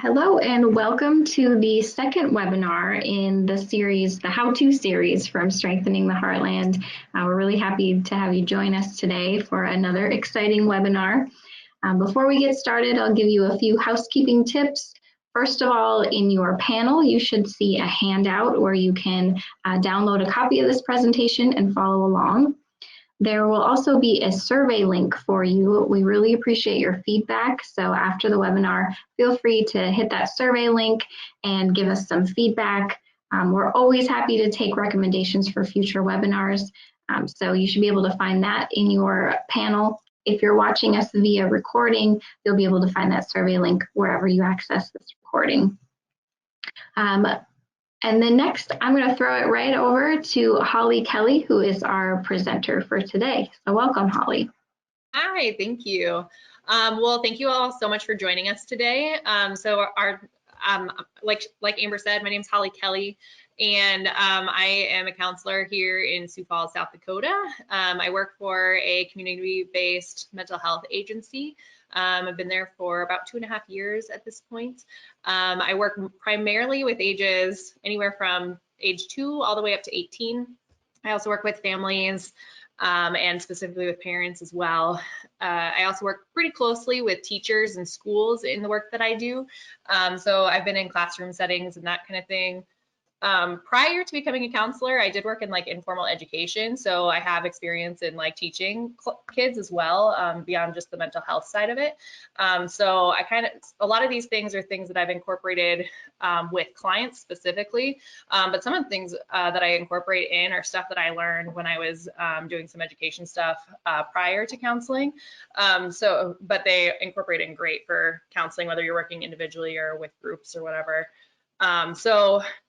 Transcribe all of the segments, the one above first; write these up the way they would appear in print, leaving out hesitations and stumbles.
Hello and welcome to the second webinar in the series, the How-To series from Strengthening the Heartland. We're really happy to have you join us today for another exciting webinar. Before we get started, I'll give you a few housekeeping tips. First of all, in your panel, you should see a handout where you can download a copy of this presentation and follow along. There will also be a survey link for you. We really appreciate your feedback. So after the webinar, feel free to hit that survey link and give us some feedback. We're always happy to take recommendations for future webinars. So you should be able to find that in your panel. If you're watching us via recording, you'll be able to find that survey link wherever you access this recording. And then next, I'm going to throw it right over to Holly Kelly, who is our presenter for today. So welcome, Holly. Hi, thank you. Well, thank you all so much for joining us today. Like Amber said, my name is Holly Kelly, and I am a counselor here in Sioux Falls, South Dakota. I work for a community-based mental health agency. I've been there for about 2.5 years at this point. I work primarily with ages anywhere from age 2 all the way up to 18. I also work with families and specifically with parents as well. I also work pretty closely with teachers and schools in the work that I do. So I've been in classroom settings and that kind of thing. Prior to becoming a counselor, I did work in like informal education. So I have experience in like teaching kids as well, beyond just the mental health side of it. So a lot of these things are things that I've incorporated with clients specifically. But some of the things that I incorporate in are stuff that I learned when I was doing some education stuff prior to counseling. But they incorporate in great for counseling, whether you're working individually or with groups or whatever.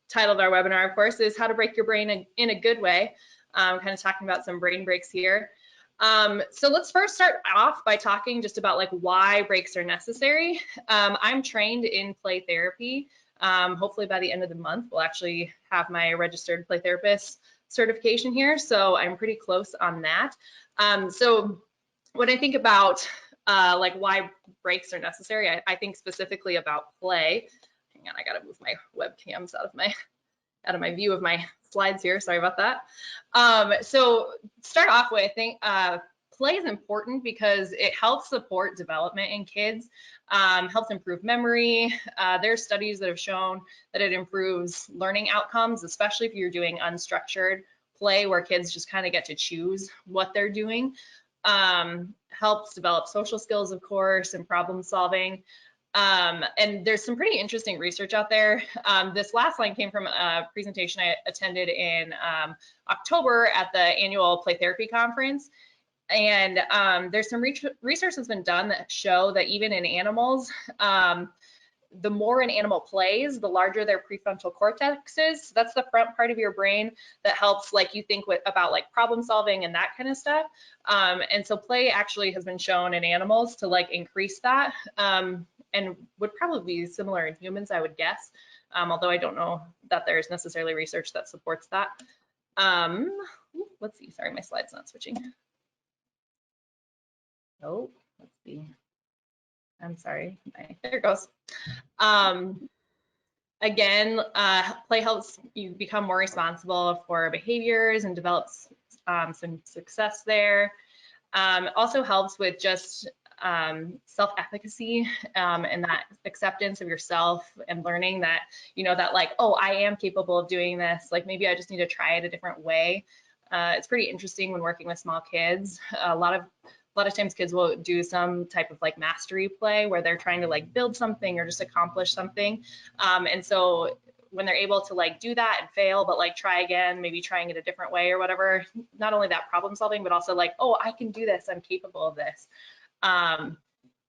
Title of our webinar, of course, is How to Break Your Brain in a Good Way. Kind of talking about some brain breaks here. So let's first start off by talking just about like why breaks are necessary. I'm trained in play therapy. Hopefully by the end of the month, we'll actually have my registered play therapist certification here. So I'm pretty close on that. So when I think about like why breaks are necessary, I think specifically about play. Hang on, I gotta move my webcams out of my view of my slides here. Sorry about that. So start off with, I think play is important because it helps support development in kids, helps improve memory. There's studies that have shown that it improves learning outcomes, especially if you're doing unstructured play where kids just kind of get to choose what they're doing. Helps develop social skills, of course, and problem solving. And there's some pretty interesting research out there. This last line came from a presentation I attended in October at the annual Play Therapy Conference. And there's some research that's been done that show that even in animals, the more an animal plays, the larger their prefrontal cortex is. So that's the front part of your brain that helps like you think about like problem solving and that kind of stuff. And so play actually has been shown in animals to like increase that. And would probably be similar in humans, I would guess, although I don't know that there's necessarily research that supports that. Let's see, sorry, my slide's not switching. Oh, let's see. I'm sorry, there it goes. Again, play helps you become more responsible for behaviors and develops some success there. Also helps with just self-efficacy and that acceptance of yourself and learning that, you know, that like, oh, I am capable of doing this. Like maybe I just need to try it a different way. It's pretty interesting when working with small kids. A lot of times kids will do some type of like mastery play where they're trying to like build something or just accomplish something. And so when they're able to like do that and fail, but like try again, maybe trying it a different way or whatever, not only that problem solving, but also like, oh, I can do this, I'm capable of this. And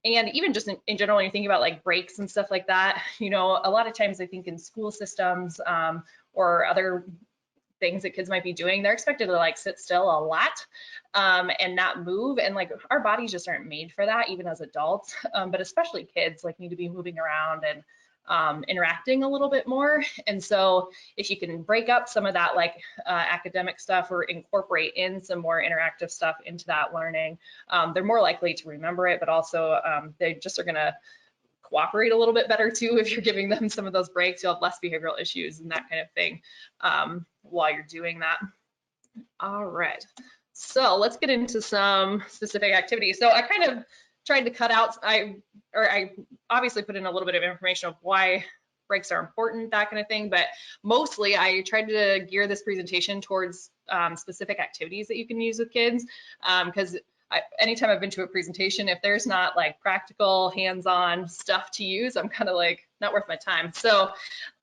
even just in general, when you think about like breaks and stuff like that, you know, a lot of times I think in school systems or other things that kids might be doing, they're expected to like sit still a lot and not move. And like our bodies just aren't made for that, even as adults, but especially kids like need to be moving around and interacting a little bit more. And so if you can break up some of that like academic stuff or incorporate in some more interactive stuff into that learning, they're more likely to remember it, but also they just are gonna cooperate a little bit better too. If you're giving them some of those breaks, you'll have less behavioral issues and that kind of thing while you're doing that. All right, so let's get into some specific activities. So I kind of tried to cut out, I obviously put in a little bit of information of why breaks are important, that kind of thing, but mostly I tried to gear this presentation towards specific activities that you can use with kids, because anytime I've been to a presentation, if there's not like practical hands-on stuff to use, I'm kind of like, not worth my time. So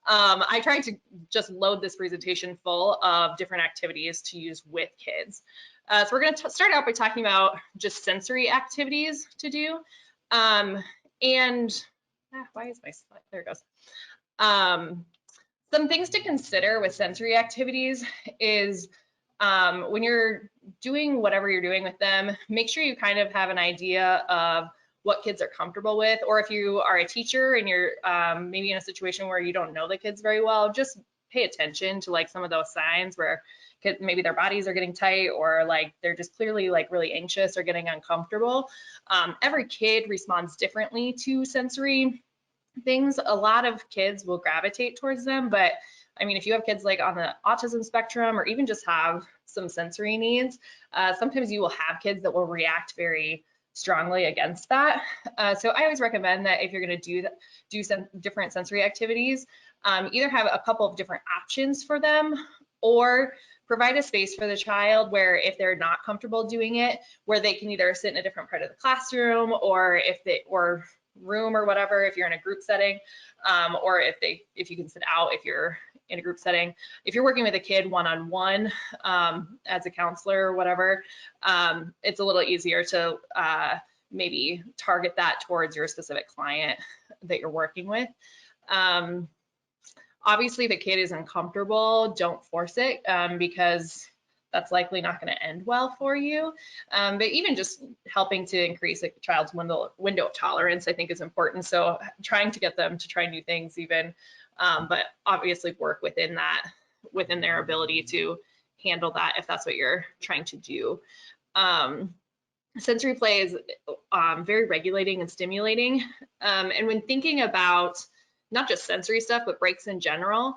I tried to just load this presentation full of different activities to use with kids. So we're going to start out by talking about just sensory activities to do. Why is my slide? There it goes. Some things to consider with sensory activities is when you're doing whatever you're doing with them, make sure you kind of have an idea of what kids are comfortable with, or if you are a teacher and you're maybe in a situation where you don't know the kids very well, just pay attention to like some of those signs where maybe their bodies are getting tight, or like they're just clearly like really anxious or getting uncomfortable. Every kid responds differently to sensory things. A lot of kids will gravitate towards them, but I mean, if you have kids like on the autism spectrum, or even just have some sensory needs, sometimes you will have kids that will react very strongly against that. So I always recommend that if you're going to do some different sensory activities, either have a couple of different options for them, or provide a space for the child where if they're not comfortable doing it, where they can either sit in a different part of the classroom, or room or whatever, if you're in a group setting, or if you can sit out if you're in a group setting. If you're working with a kid one-on-one as a counselor or whatever, it's a little easier to maybe target that towards your specific client that you're working with. Obviously, if a kid is uncomfortable, don't force it, because that's likely not going to end well for you. But even just helping to increase a child's window of tolerance, I think, is important. So trying to get them to try new things even, but obviously work within their ability to handle that if that's what you're trying to do. Sensory play is very regulating and stimulating. And when thinking about not just sensory stuff, but breaks in general,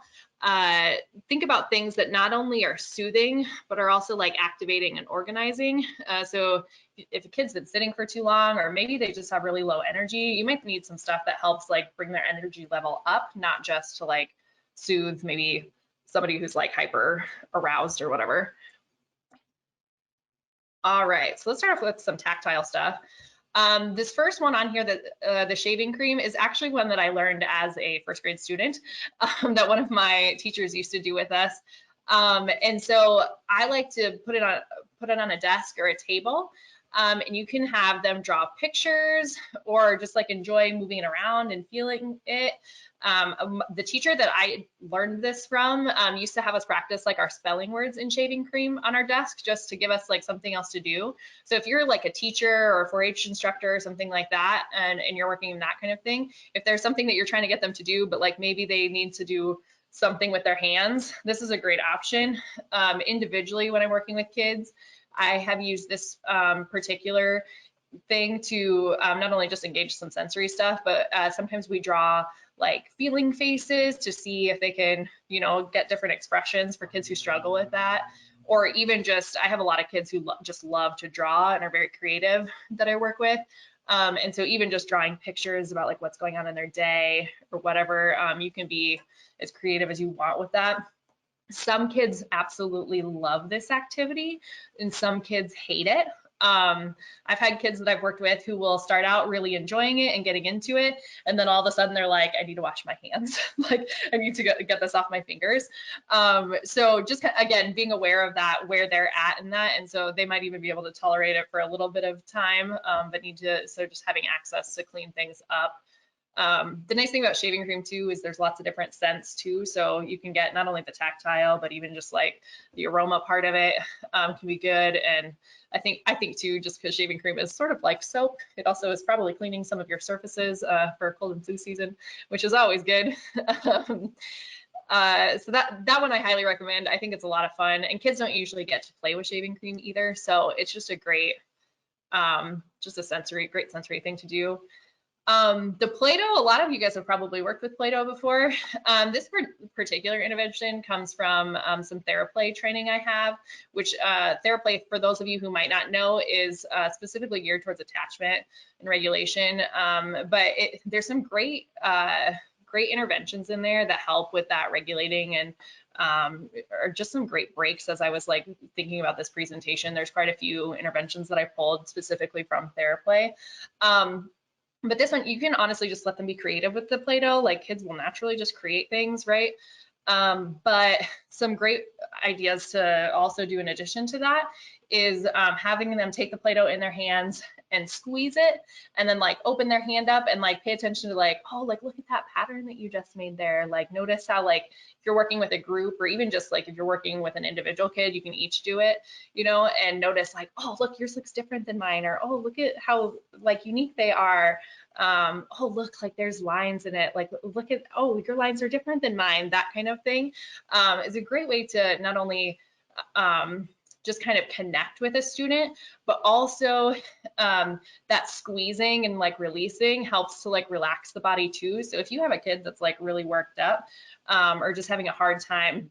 think about things that not only are soothing, but are also like activating and organizing. So if a kid's been sitting for too long, or maybe they just have really low energy, you might need some stuff that helps like bring their energy level up, not just to like soothe maybe somebody who's like hyper aroused or whatever. All right, so let's start off with some tactile stuff. This first one on here, the shaving cream, is actually one that I learned as a first grade student, that one of my teachers used to do with us. And so I like to put it on a desk or a table, and you can have them draw pictures or just like enjoy moving it around and feeling it. The teacher that I learned this from used to have us practice like our spelling words in shaving cream on our desk, just to give us like something else to do. So if you're like a teacher or a 4-H instructor or something like that, and you're working in that kind of thing, if there's something that you're trying to get them to do, but like maybe they need to do something with their hands, this is a great option. Individually, when I'm working with kids, I have used this particular thing to not only just engage some sensory stuff, but sometimes we draw like feeling faces to see if they can, you know, get different expressions for kids who struggle with that. Or even just, I have a lot of kids who just love to draw and are very creative that I work with. And so even just drawing pictures about like what's going on in their day or whatever, you can be as creative as you want with that. Some kids absolutely love this activity and some kids hate it. I've had kids that I've worked with who will start out really enjoying it and getting into it, and then all of a sudden they're like, I need to wash my hands. Like, I need to get this off my fingers. So just, again, being aware of that, where they're at in that, and so they might even be able to tolerate it for a little bit of time, but so just having access to clean things up. The nice thing about shaving cream too is there's lots of different scents too, so you can get not only the tactile, but even just like the aroma part of it can be good. And I think too, just because shaving cream is sort of like soap, it also is probably cleaning some of your surfaces for cold and flu season, which is always good. So that one I highly recommend. I think it's a lot of fun, and kids don't usually get to play with shaving cream either, so it's just a great, great sensory thing to do. The Play-Doh, a lot of you guys have probably worked with Play-Doh before. This particular intervention comes from some TheraPlay training I have, which TheraPlay, for those of you who might not know, is specifically geared towards attachment and regulation. But there's some great interventions in there that help with that regulating, and or just some great breaks. As I was like thinking about this presentation, there's quite a few interventions that I pulled specifically from TheraPlay. But this one, you can honestly just let them be creative with the Play-Doh. Like, kids will naturally just create things, right? But some great ideas to also do in addition to that is having them take the Play-Doh in their hands and squeeze it, and then like open their hand up and like pay attention to like, oh, like look at that pattern that you just made there. Like, notice how, like, if you're working with a group, or even just like if you're working with an individual kid, you can each do it, you know, and notice like, oh, look, yours looks different than mine, or oh, look at how like unique they are. Oh, look, like there's lines in it. Like, look at, oh, your lines are different than mine. That kind of thing is a great way to not only just kind of connect with a student, but also that squeezing and like releasing helps to like relax the body too. So if you have a kid that's like really worked up or just having a hard time,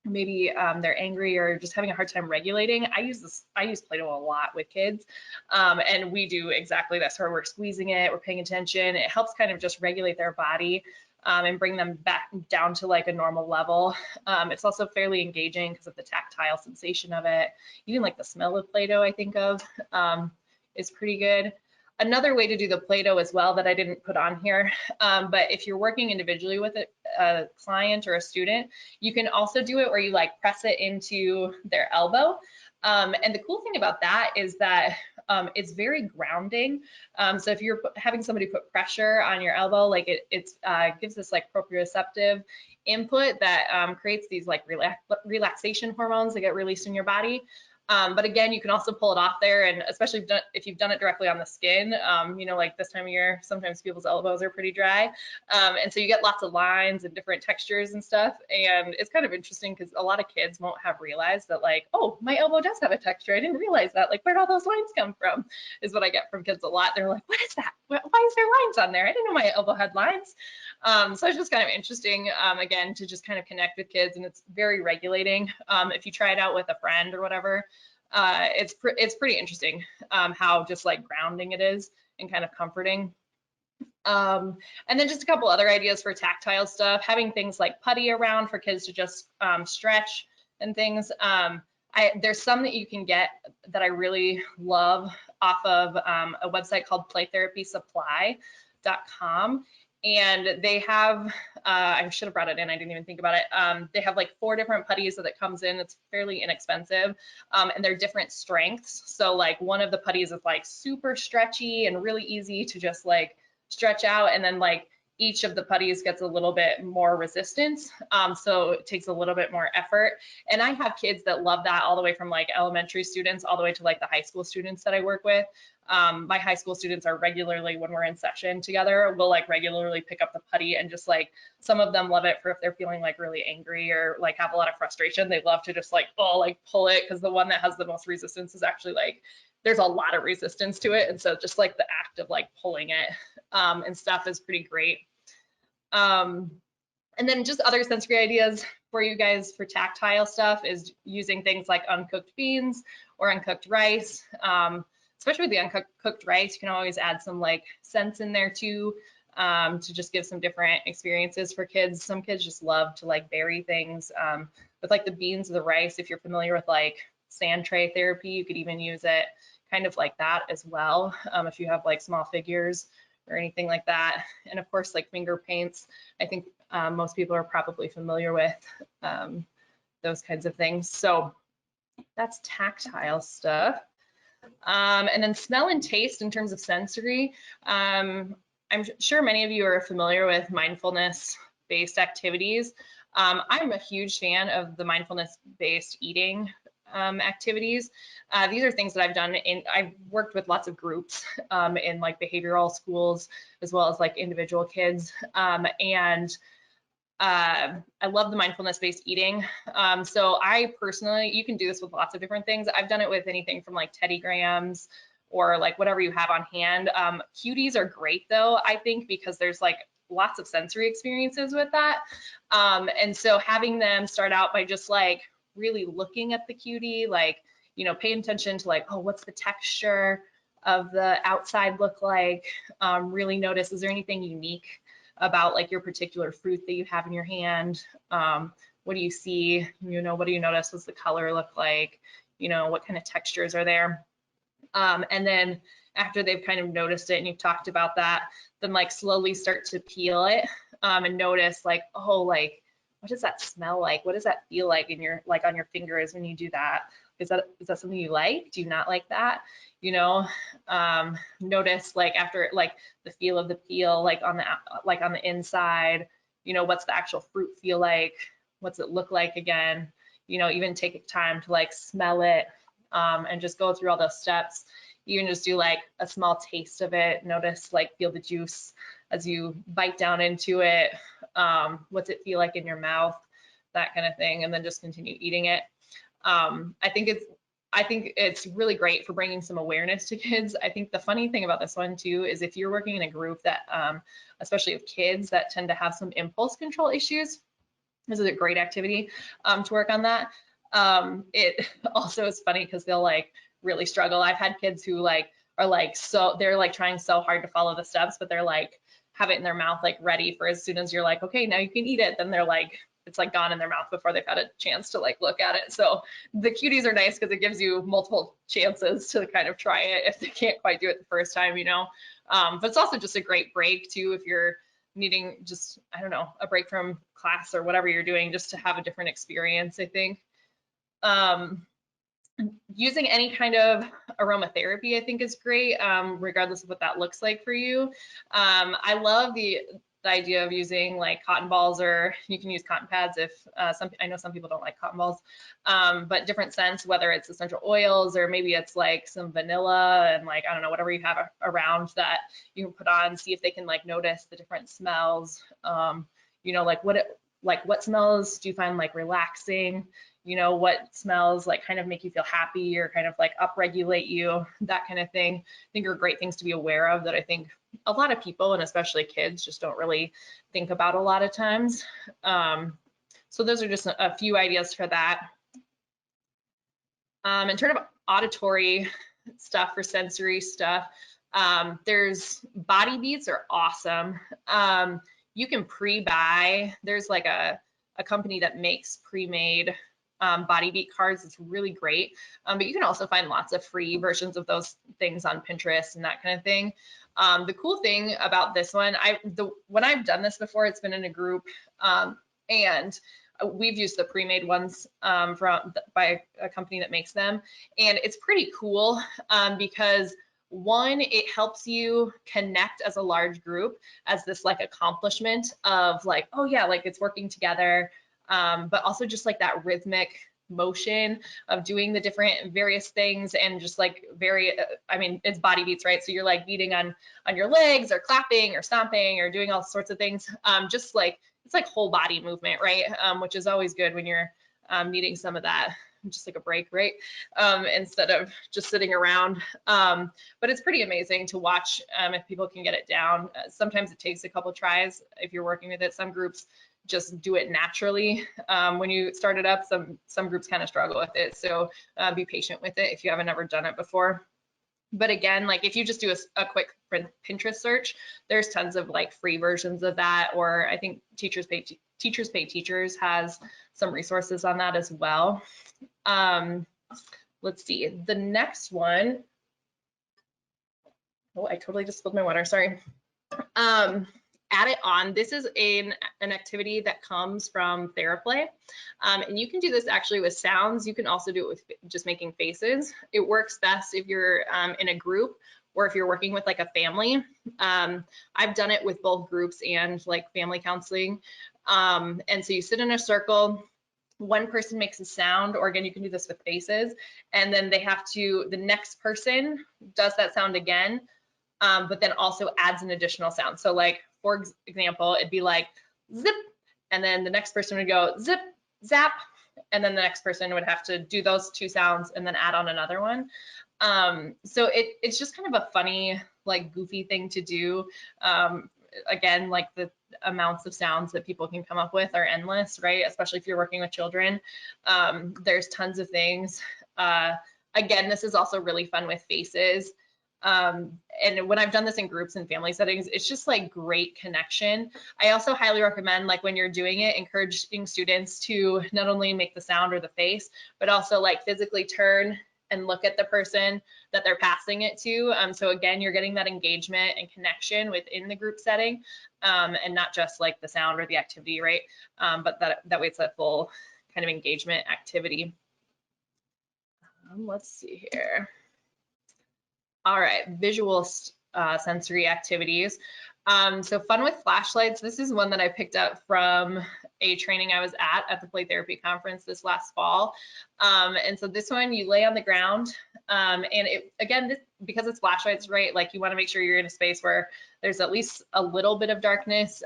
maybe they're angry or just having a hard time regulating, I use Play-Doh a lot with kids, and we do exactly that. So we're squeezing it, we're paying attention. It helps kind of just regulate their body and bring them back down to like a normal level. It's also fairly engaging because of the tactile sensation of it. Even like the smell of Play-Doh, I think of, is pretty good. Another way to do the Play-Doh as well that I didn't put on here, but if you're working individually with a client or a student, you can also do it where you like press it into their elbow. And the cool thing about that is that it's very grounding. So if you're having somebody put pressure on your elbow, like it gives this like proprioceptive input that creates these like relaxation hormones that get released in your body. But again, you can also pull it off there, and especially if you've done it directly on the skin, you know, like this time of year, sometimes people's elbows are pretty dry. And so you get lots of lines and different textures and stuff. And it's kind of interesting because a lot of kids won't have realized that like, oh, my elbow does have a texture. I didn't realize that. Like, where'd all those lines come from? Is what I get from kids a lot. They're like, what is that? Why is there lines on there? I didn't know my elbow had lines. So it's just kind of interesting, again, to just kind of connect with kids, and it's very regulating. If you try it out with a friend or whatever, it's pretty interesting how just like grounding it is and kind of comforting. And then just a couple other ideas for tactile stuff, having things like putty around for kids to just stretch and things. There's some that you can get that I really love off of a website called playtherapysupply.com. And they have, I should have brought it in, I didn't even think about it. They have like 4 different putties that it comes in. It's fairly inexpensive, and they're different strengths. So like one of the putties is like super stretchy and really easy to just like stretch out, and then like each of the putties gets a little bit more resistance, so it takes a little bit more effort. And I have kids that love that, all the way from like elementary students all the way to like the high school students that I work with. My high school students are regularly, when we're in session together, we'll like regularly pick up the putty, and just like some of them love it for if they're feeling like really angry or like have a lot of frustration. They love to just like, oh, like pull it, because the one that has the most resistance is actually like, there's a lot of resistance to it. And so just like the act of like pulling it and stuff is pretty great. And then just other sensory ideas for you guys for tactile stuff is using things like uncooked beans or uncooked rice. Especially with the uncooked rice, you can always add some like scents in there too, to just give some different experiences for kids. Some kids just love to like bury things with like the beans or the rice. If you're familiar with like sand tray therapy, you could even use it kind of like that as well, if you have like small figures or anything like that. And of course, like finger paints, I think most people are probably familiar with those kinds of things. So that's tactile stuff. And then smell and taste in terms of sensory. I'm sure many of you are familiar with mindfulness-based activities. I'm a huge fan of the mindfulness-based eating activities. These are things that I've done I've worked with lots of groups in like behavioral schools, as well as like individual kids. And I love the mindfulness-based eating. So I personally, you can do this with lots of different things. I've done it with anything from like Teddy Grahams or like whatever you have on hand. Cuties are great though, I think, because there's like lots of sensory experiences with that. And so having them start out by just like really looking at the cutie, like, you know, paying attention to like, oh, what's the texture of the outside look like? Really notice, is there anything unique about like your particular fruit that you have in your hand? What do you see? You know, what do you notice? What's the color look like? You know, what kind of textures are there? And then after they've kind of noticed it and you've talked about that, then like slowly start to peel it and notice like, oh, like, what does that smell like? What does that feel like in your, like on your fingers when you do that? Is that something you like? Do you not like that? You know, notice like after like the feel of the peel, like on the inside, you know, what's the actual fruit feel like? What's it look like again? You know, even take time to like smell it and just go through all those steps. You can just do like a small taste of it. Notice, like, feel the juice as you bite down into it. What's it feel like in your mouth? That kind of thing, and then just continue eating it. I think it's really great for bringing some awareness to kids. I think the funny thing about this one too is if you're working in a group that, especially with kids that tend to have some impulse control issues, this is a great activity to work on that. It also is funny because they'll like really struggle. I've had kids who like are like, so they're like trying so hard to follow the steps, but they're like have it in their mouth like ready for as soon as you're like, okay, now you can eat it, then they're like, it's like gone in their mouth before they've had a chance to like look at it. So the cuties are nice because it gives you multiple chances to kind of try it if they can't quite do it the first time, you know. But it's also just a great break too if you're needing just, I don't know, a break from class or whatever you're doing, just to have a different experience, I think. Using any kind of aromatherapy, I think, is great, regardless of what that looks like for you. I love the idea of using like cotton balls, or you can use cotton pads if I know some people don't like cotton balls, but different scents, whether it's essential oils or maybe it's like some vanilla and like, I don't know, whatever you have around that you can put on, see if they can like notice the different smells. You know, like what smells do you find like relaxing? You know, what smells like kind of make you feel happy or kind of like upregulate you, that kind of thing. I think are great things to be aware of that I think a lot of people, and especially kids, just don't really think about a lot of times. So those are just a few ideas for that. In terms of auditory stuff or sensory stuff, there's body beats are awesome. You can pre-buy, there's like a company that makes pre-made body beat cards. It's really great, but you can also find lots of free versions of those things on Pinterest and that kind of thing. The cool thing about this one, when I've done this before, it's been in a group, and we've used the pre-made ones by a company that makes them, and it's pretty cool because one, it helps you connect as a large group as this like accomplishment of like, oh yeah, like it's working together. But also just like that rhythmic motion of doing the different various things, and just like I mean, it's body beats, right? So you're like beating on your legs or clapping or stomping or doing all sorts of things. Just like, it's like whole body movement, right? Which is always good when you're needing some of that, just like a break, right? Instead of just sitting around. But it's pretty amazing to watch if people can get it down. Sometimes it takes a couple tries if you're working with it. Some groups just do it naturally when you start it up. Some groups kind of struggle with it, so be patient with it if you haven't ever done it before. But again, like if you just do a quick Pinterest search, there's tons of like free versions of that, or I think Teachers Pay Teachers has some resources on that as well. Let's see, the next one. Oh, I totally just spilled my water, sorry. Add it on. This is an activity that comes from TheraPlay, and you can do this actually with sounds. You can also do it with just making faces. It works best if you're in a group, or if you're working with like a family. I've done it with both groups and like family counseling. And so you sit in a circle, one person makes a sound, or again, you can do this with faces, and then the next person does that sound again, but then also adds an additional sound. So like, for example, it'd be like zip, and then the next person would go zip, zap, and then the next person would have to do those two sounds and then add on another one. So it's just kind of a funny, like goofy thing to do. Again, like the amounts of sounds that people can come up with are endless, right? Especially if you're working with children. There's tons of things. Again, this is also really fun with faces. And when I've done this in groups and family settings, it's just like great connection. I also highly recommend, like when you're doing it, encouraging students to not only make the sound or the face, but also like physically turn and look at the person that they're passing it to. So again, you're getting that engagement and connection within the group setting, and not just like the sound or the activity, right? But that way it's a full kind of engagement activity. Let's see here. All right, visual sensory activities. So fun with flashlights. This is one that I picked up from a training I was at the Play Therapy Conference this last fall. And so this one, you lay on the ground, and again, because it's flashlights, right? Like you want to make sure you're in a space where there's at least a little bit of darkness.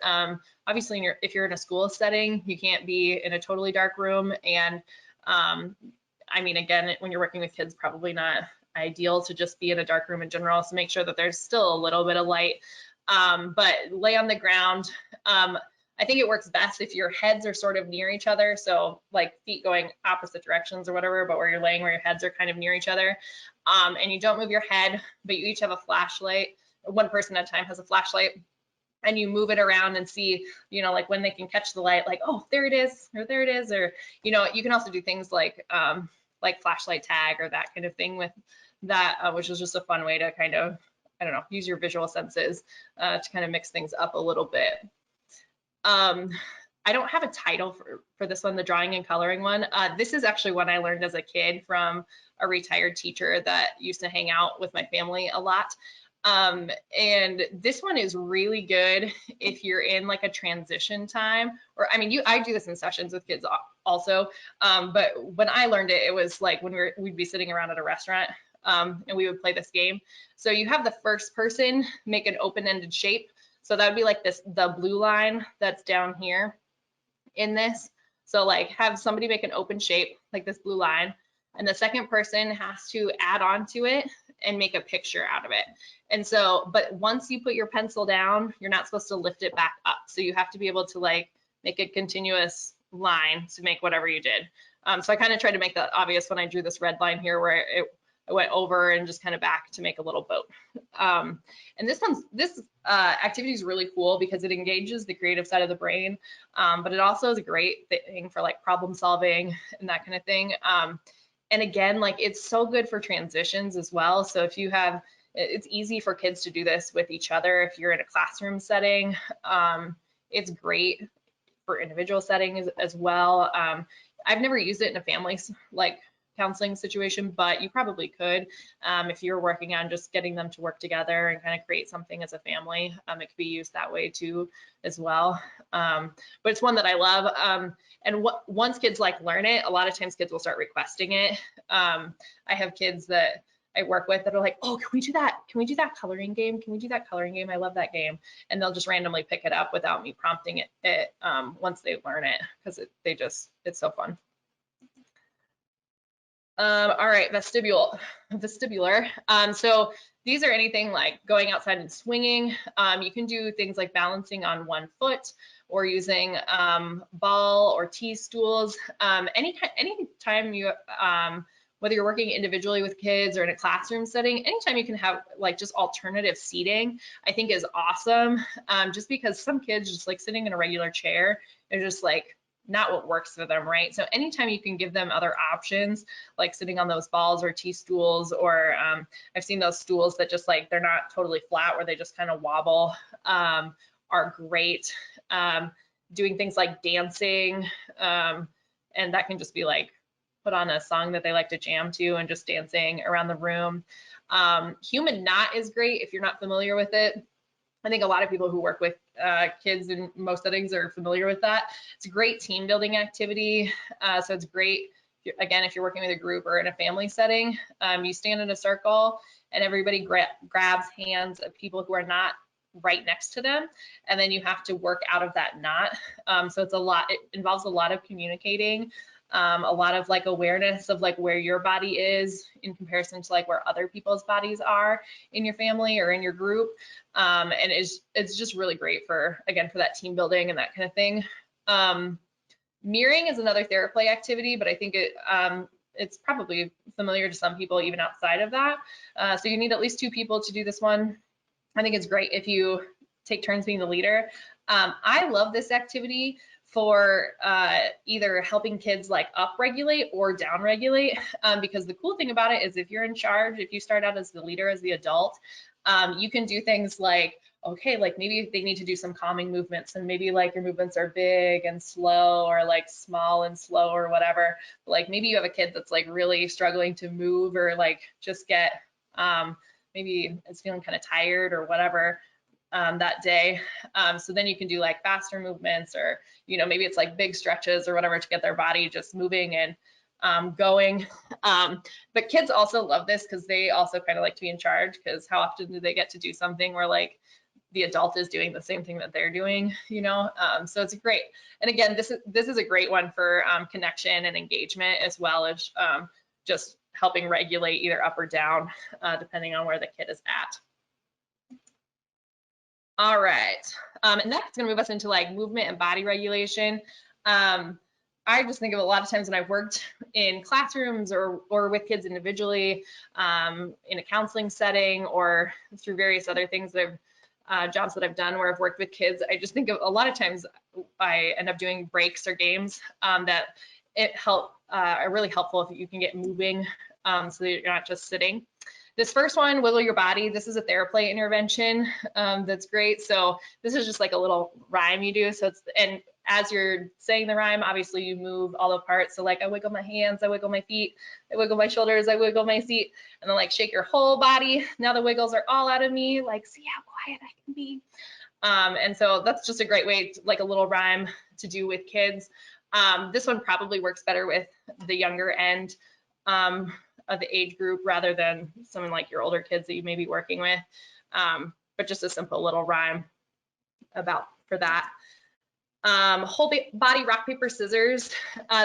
Obviously, if you're in a school setting, you can't be in a totally dark room. And I mean, again, when you're working with kids, probably not ideal to just be in a dark room in general. So make sure that there's still a little bit of light. But lay on the ground. I think it works best if your heads are sort of near each other. So like feet going opposite directions or whatever, but where you're laying, where your heads are kind of near each other. And you don't move your head, but you each have a flashlight. One person at a time has a flashlight. And you move it around and see, you know, like when they can catch the light, like, oh, there it is, or there it is, or, you know, you can also do things like flashlight tag or that kind of thing with that, which is just a fun way to kind of, I don't know, use your visual senses to kind of mix things up a little bit. I don't have a title for this one, the drawing and coloring one. This is actually one I learned as a kid from a retired teacher that used to hang out with my family a lot. And this one is really good if you're in like a transition time, or I mean, I do this in sessions with kids also. But when I learned it, it was like when we'd be sitting around at a restaurant, and we would play this game. So you have the first person make an open-ended shape. So that would be like the blue line that's down here in this. So like have somebody make an open shape like this blue line, and the second person has to add on to it and make a picture out of it. And so, but once you put your pencil down, you're not supposed to lift it back up. So you have to be able to like make a continuous line to make whatever you did. So I kind of tried to make that obvious when I drew this red line here where I went over and just kind of back to make a little boat. And this activity is really cool because it engages the creative side of the brain, but it also is a great thing for like problem solving and that kind of thing. And again, like it's so good for transitions as well. So if you have, it's easy for kids to do this with each other. If you're in a classroom setting, it's great for individual settings as well. I've never used it in a family like counseling situation, but you probably could if you're working on just getting them to work together and kind of create something as a family. It could be used that way too as well. But it's one that I love. And once kids like learn it, a lot of times kids will start requesting it. I have kids that I work with that are like, oh, can we do that? Can we do that coloring game? Can we do that coloring game? I love that game. And they'll just randomly pick it up without me prompting it once they learn it, because it's so fun. All right, vestibular. So these are anything like going outside and swinging. You can do things like balancing on one foot or using ball or T stools. Anytime you, whether you're working individually with kids or in a classroom setting, anytime you can have like just alternative seating, I think is awesome. Just because some kids just like sitting in a regular chair, they're just like, not what works for them, right? So anytime you can give them other options, like sitting on those balls or T stools, or I've seen those stools that just like, they're not totally flat where they just kind of wobble, are great. Doing things like dancing, and that can just be like, put on a song that they like to jam to and just dancing around the room. Human knot is great if you're not familiar with it. I think a lot of people who work with kids in most settings are familiar with that. It's a great team building activity. So it's great, again, if you're working with a group or in a family setting. You stand in a circle and everybody grabs hands of people who are not right next to them, and then you have to work out of that knot. So it involves a lot of communicating. a lot of like awareness of like where your body is in comparison to like where other people's bodies are in your family or in your group. And it's just really great for, again, for that team building and that kind of thing. Mirroring is another Theraplay activity, but I think it's probably familiar to some people even outside of that. So you need at least 2 people to do this one. I think it's great if you take turns being the leader. I love this activity for either helping kids like up-regulate or down-regulate, because the cool thing about it is if you're in charge, if you start out as the leader, as the adult, you can do things like, okay, like maybe they need to do some calming movements, and maybe like your movements are big and slow or like small and slow or whatever. Like maybe you have a kid that's like really struggling to move or like just get, maybe it's feeling kind of tired or whatever that day. So then you can do like faster movements, or, you know, maybe it's like big stretches or whatever to get their body just moving and going. But kids also love this because they also kind of like to be in charge, because how often do they get to do something where like the adult is doing the same thing that they're doing, you know? So it's great. And again, this is a great one for connection and engagement, as well as just helping regulate either up or down, depending on where the kid is at. All right, and that's gonna move us into like movement and body regulation. I just think of a lot of times when I've worked in classrooms or with kids individually, in a counseling setting, or through various other things that jobs that I've done where I've worked with kids, I just think of a lot of times I end up doing breaks or games that are really helpful if you can get moving, so that you're not just sitting. This first one, wiggle your body. This is a Theraplay intervention that's great. So this is just like a little rhyme you do. So and as you're saying the rhyme, obviously you move all the parts. So like I wiggle my hands, I wiggle my feet, I wiggle my shoulders, I wiggle my seat, and then like shake your whole body. Now the wiggles are all out of me. Like, see how quiet I can be. And so that's just a great way, like a little rhyme to do with kids. This one probably works better with the younger end of the age group rather than someone like your older kids that you may be working with, but just a simple little rhyme for that. Whole body rock, paper, scissors.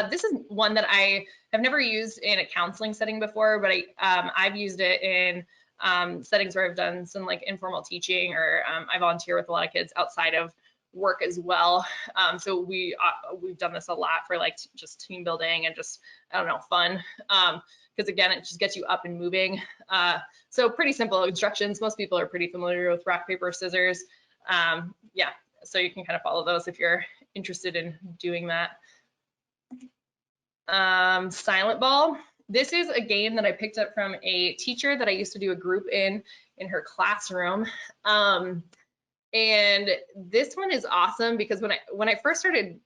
This is one that I have never used in a counseling setting before, but I've used it in settings where I've done some like informal teaching, or I volunteer with a lot of kids outside of work as well. So we've done this a lot for like just team building and just, I don't know, fun. Because again, it just gets you up and moving. So pretty simple instructions. Most people are pretty familiar with rock, paper, scissors. Yeah, so you can kind of follow those if you're interested in doing that. Silent ball. This is a game that I picked up from a teacher that I used to do a group in her classroom. And this one is awesome because when I first started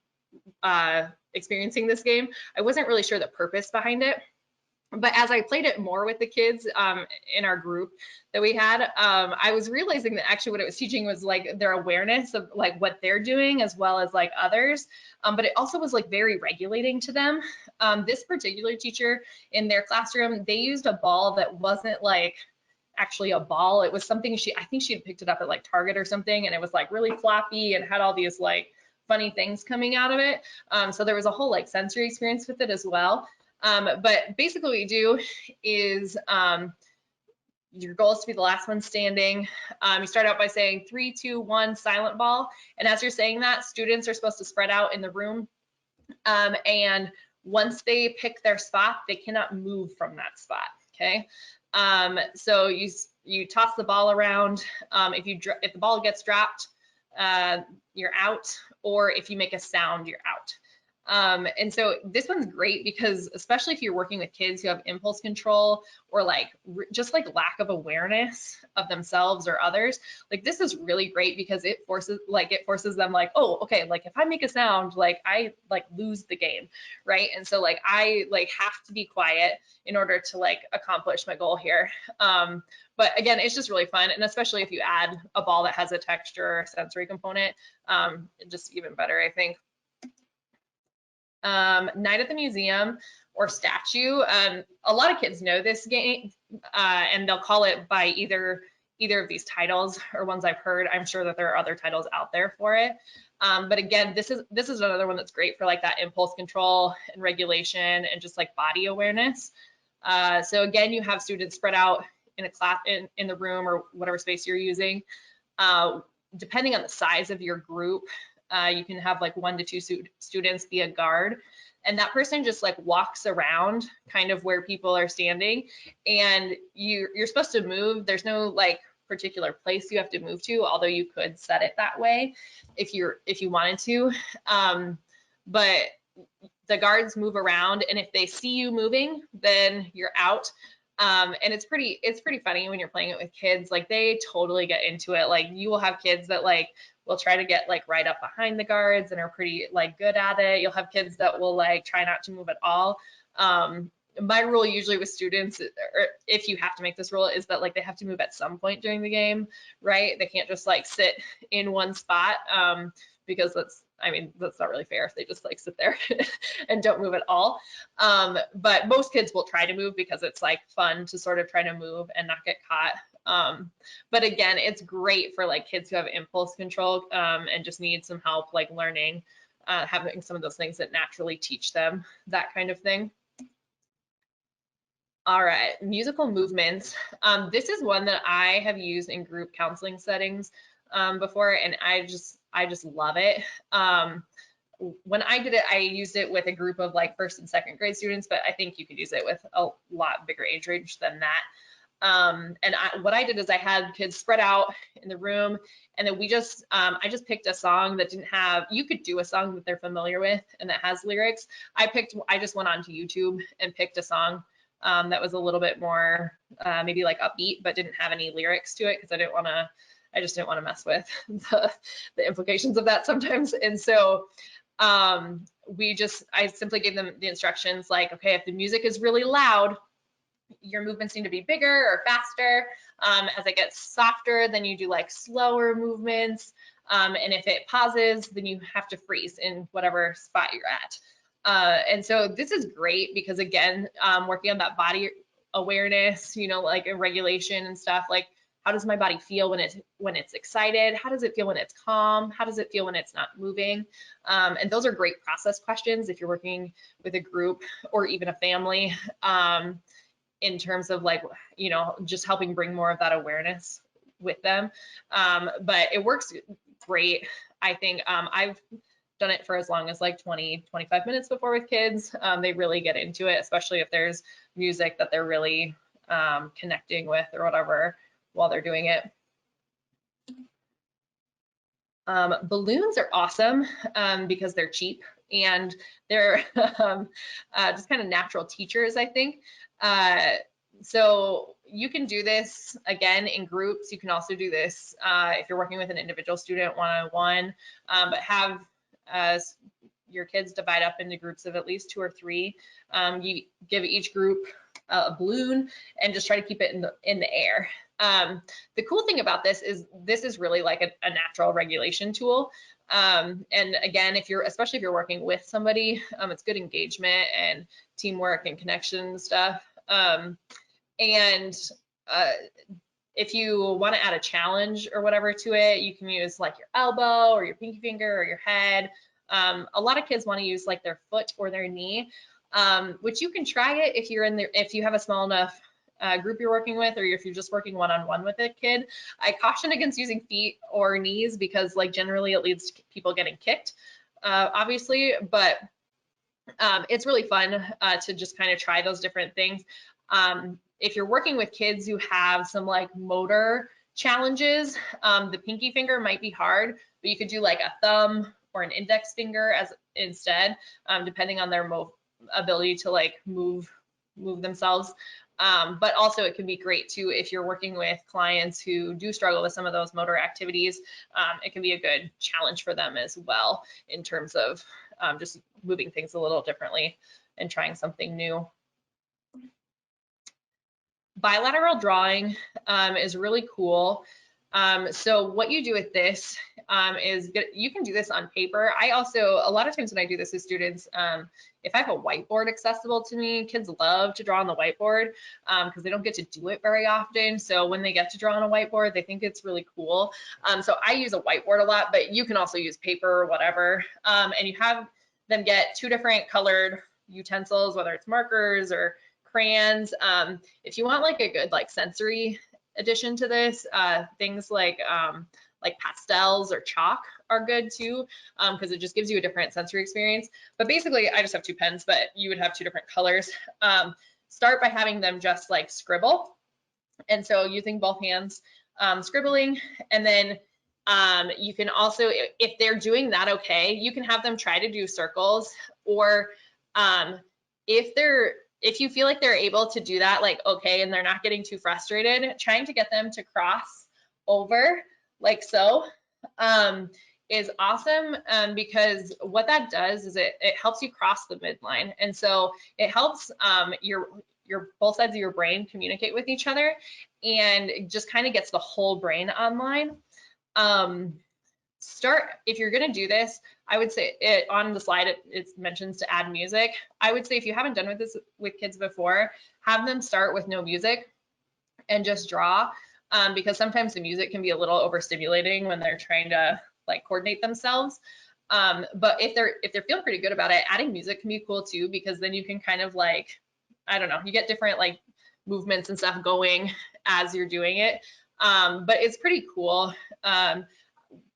experiencing this game, I wasn't really sure the purpose behind it. But as I played it more with the kids in our group that we had, I was realizing that actually what it was teaching was like their awareness of like what they're doing as well as like others. But it also was like very regulating to them. This particular teacher in their classroom, they used a ball that wasn't like actually a ball. It was something I think she had picked it up at like Target or something, and it was like really floppy and had all these like funny things coming out of it. So there was a whole like sensory experience with it as well. But basically what you do is your goal is to be the last one standing. You start out by saying 3, 2, 1, silent ball. And as you're saying that, students are supposed to spread out in the room. And once they pick their spot, they cannot move from that spot, okay? So you toss the ball around. If the ball gets dropped, you're out, or if you make a sound, you're out. And so this one's great because especially if you're working with kids who have impulse control or like just like lack of awareness of themselves or others, like this is really great because it forces them like, oh, okay, like if I make a sound, like I like lose the game, right? And so like I like have to be quiet in order to like accomplish my goal here. But again, it's just really fun, and especially if you add a ball that has a texture or sensory component, just even better, I think. Night at the Museum or Statue. A lot of kids know this game, and they'll call it by either of these titles or ones I've heard. I'm sure that there are other titles out there for it. But again, this is another one that's great for like that impulse control and regulation and just like body awareness. So again, you have students spread out in a class in the room or whatever space you're using. Depending on the size of your group, you can have like 1 to 2 students be a guard, and that person just like walks around kind of where people are standing, and you're supposed to move. There's no like particular place you have to move to, although you could set it that way if you wanted to. But the guards move around, and if they see you moving, then you're out. And it's pretty funny when you're playing it with kids. Like they totally get into it. Like you will have kids that like will try to get like right up behind the guards and are pretty like good at it. You'll have kids that will like try not to move at all. My rule usually with students, or if you have to make this rule, is that like they have to move at some point during the game, right? They can't just like sit in one spot, because that's not really fair if they just like sit there and don't move at all. But most kids will try to move because it's like fun to sort of try to move and not get caught. But again, it's great for like kids who have impulse control and just need some help like learning, having some of those things that naturally teach them that kind of thing. All right, musical movements. This is one that I have used in group counseling settings before, and I just love it. When I did it, I used it with a group of like 1st and 2nd grade students, but I think you could use it with a lot bigger age range than that. What I did is I had kids spread out in the room, and then I just picked a song that didn't have, you could do a song that they're familiar with and that has lyrics. I just went onto YouTube and picked a song that was a little bit more maybe like upbeat, but didn't have any lyrics to it because I just didn't want to mess with the implications of that sometimes. And so I simply gave them the instructions like, okay, if the music is really loud, your movements need to be bigger or faster. As it gets softer, then you do like slower movements. And if it pauses, then you have to freeze in whatever spot you're at. And so this is great because again, working on that body awareness, like a regulation and stuff, like how does my body feel when it's excited? How does it feel when it's calm? How does it feel when it's not moving? And those are great process questions if you're working with a group or even a family, in terms of like, just helping bring more of that awareness with them. But it works great. I think I've done it for as long as like 20-25 minutes before with kids. They really get into it, especially if there's music that they're really connecting with or whatever while they're doing it. Balloons are awesome because they're cheap and they're just kind of natural teachers, I think. So you can do this again in groups. You can also do this if you're working with an individual student one-on-one, but have your kids divide up into groups of at least 2 or 3. You give each group a balloon and just try to keep it in the air. The cool thing about this is really like a natural regulation tool. And again, especially if you're working with somebody, it's good engagement and teamwork and connection and stuff. If you want to add a challenge or whatever to it, you can use like your elbow or your pinky finger or your head. A lot of kids want to use like their foot or their knee, which you can try it if you have a small enough group you're working with, or if you're just working one-on-one with a kid. I caution against using feet or knees because like generally it leads to people getting kicked, obviously, but it's really fun to just kind of try those different things. If you're working with kids who have some like motor challenges, the pinky finger might be hard, but you could do like a thumb or an index finger instead, depending on their ability to like move themselves. But also it can be great too if you're working with clients who do struggle with some of those motor activities. It can be a good challenge for them as well in terms of just moving things a little differently and trying something new. Bilateral drawing is really cool. So what you do with this you can do this on paper. I also, a lot of times when I do this with students, if I have a whiteboard accessible to me, kids love to draw on the whiteboard because they don't get to do it very often. So when they get to draw on a whiteboard, they think it's really cool. So I use a whiteboard a lot, but you can also use paper or whatever. And you have them get 2 different colored utensils, whether it's markers or crayons. If you want like a good like sensory addition to this, things like pastels or chalk are good too, because it just gives you a different sensory experience. But basically, I just have 2 pens, but you would have 2 different colors. Start by having them just like scribble. And so using both hands, scribbling, and then you can also, if they're doing that okay, you can have them try to do circles, or if you feel like they're able to do that, like okay, and they're not getting too frustrated, trying to get them to cross over like so is awesome, because what that does is it helps you cross the midline, and so it helps your both sides of your brain communicate with each other, and it just kind of gets the whole brain online. If you're going to do this, I would say on the slide it mentions to add music. I would say if you haven't done this with kids before, have them start with no music and just draw, because sometimes the music can be a little overstimulating when they're trying to like coordinate themselves. But if they're feeling pretty good about it, adding music can be cool too, because then you can kind of like, I don't know, you get different like movements and stuff going as you're doing it. But it's pretty cool.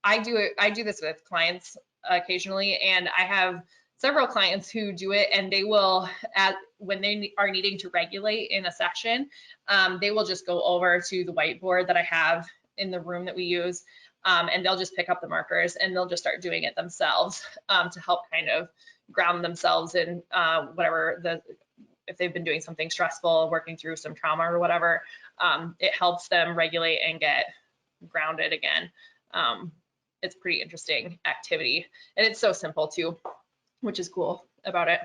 I do this with clients occasionally, and I have several clients who do it, and they will, when they are needing to regulate in a session, they will just go over to the whiteboard that I have in the room that we use, and they'll just pick up the markers and they'll just start doing it themselves, to help kind of ground themselves in if they've been doing something stressful, working through some trauma or whatever. It helps them regulate and get grounded again. It's a pretty interesting activity, and it's so simple too, which is cool about it.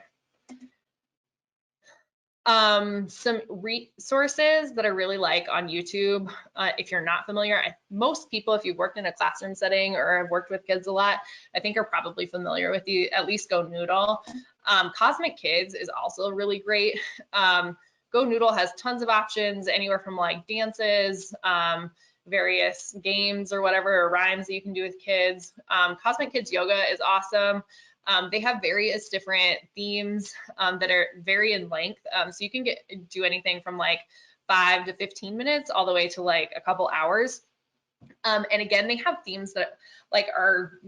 Some resources that I really like on YouTube, if you're not familiar, most people, if you've worked in a classroom setting or have worked with kids a lot, I think are probably familiar with at least Go Noodle. Cosmic Kids is also really great. Go Noodle has tons of options, anywhere from like dances, various games or whatever, or rhymes that you can do with kids. Cosmic Kids Yoga is awesome. They have various different themes that are vary in length. So you can do anything from like 5 to 15 minutes all the way to like a couple hours. And again, they have themes that like are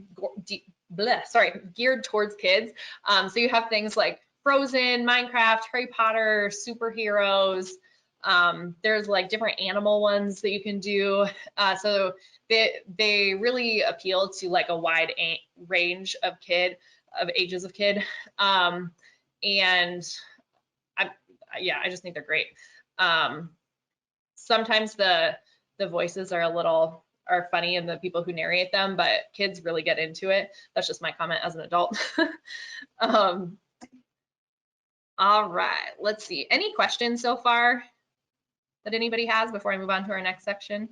geared towards kids. So you have things like Frozen, Minecraft, Harry Potter, superheroes. There's like different animal ones that you can do. So they really appeal to like a wide range of ages of kid. And I just think they're great. Sometimes the voices are funny and the people who narrate them, but kids really get into it. That's just my comment as an adult. All right, let's see. Any questions so far that anybody has before I move on to our next section?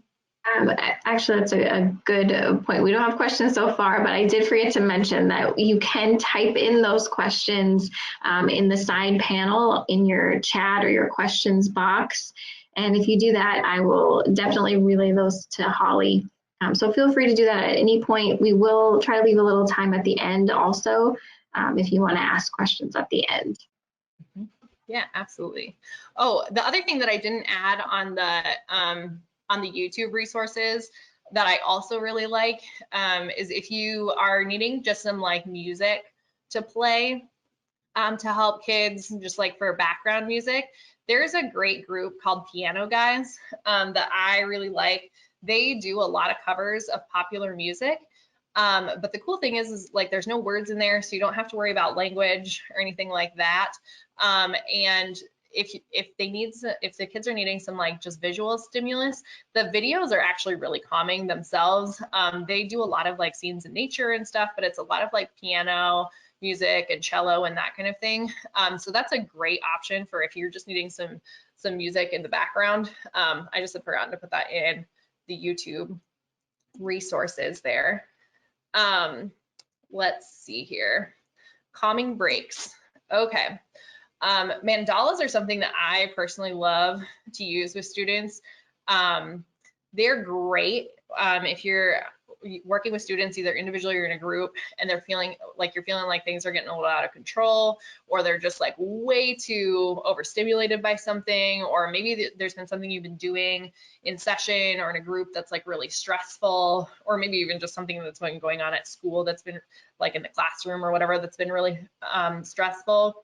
Actually, that's a good point. We don't have questions so far, but I did forget to mention that you can type in those questions in the side panel in your chat or your questions box. And if you do that, I will definitely relay those to Holly. So feel free to do that at any point. We will try to leave a little time at the end also, if you want to ask questions at the end. Yeah, absolutely. Oh, the other thing that I didn't add on the YouTube resources that I also really like is if you are needing just some like music to play to help kids, just like for background music, there's a great group called Piano Guys that I really like. They do a lot of covers of popular music. But the cool thing is like there's no words in there, so you don't have to worry about language or anything like that. And if the kids are needing some like just visual stimulus, the videos are actually really calming themselves. They do a lot of like scenes in nature and stuff, but it's a lot of like piano music and cello and that kind of thing. So that's a great option for if you're just needing some music in the background. I just had forgotten to put that in the YouTube resources there. Let's see here. Calming breaks. Okay. Mandalas are something that I personally love to use with students. They're great if you're working with students either individually or in a group, and they're feeling like things are getting a little out of control, or they're just like way too overstimulated by something, or maybe there's been something you've been doing in session or in a group that's like really stressful, or maybe even just something that's been going on at school that's been like in the classroom or whatever that's been really stressful.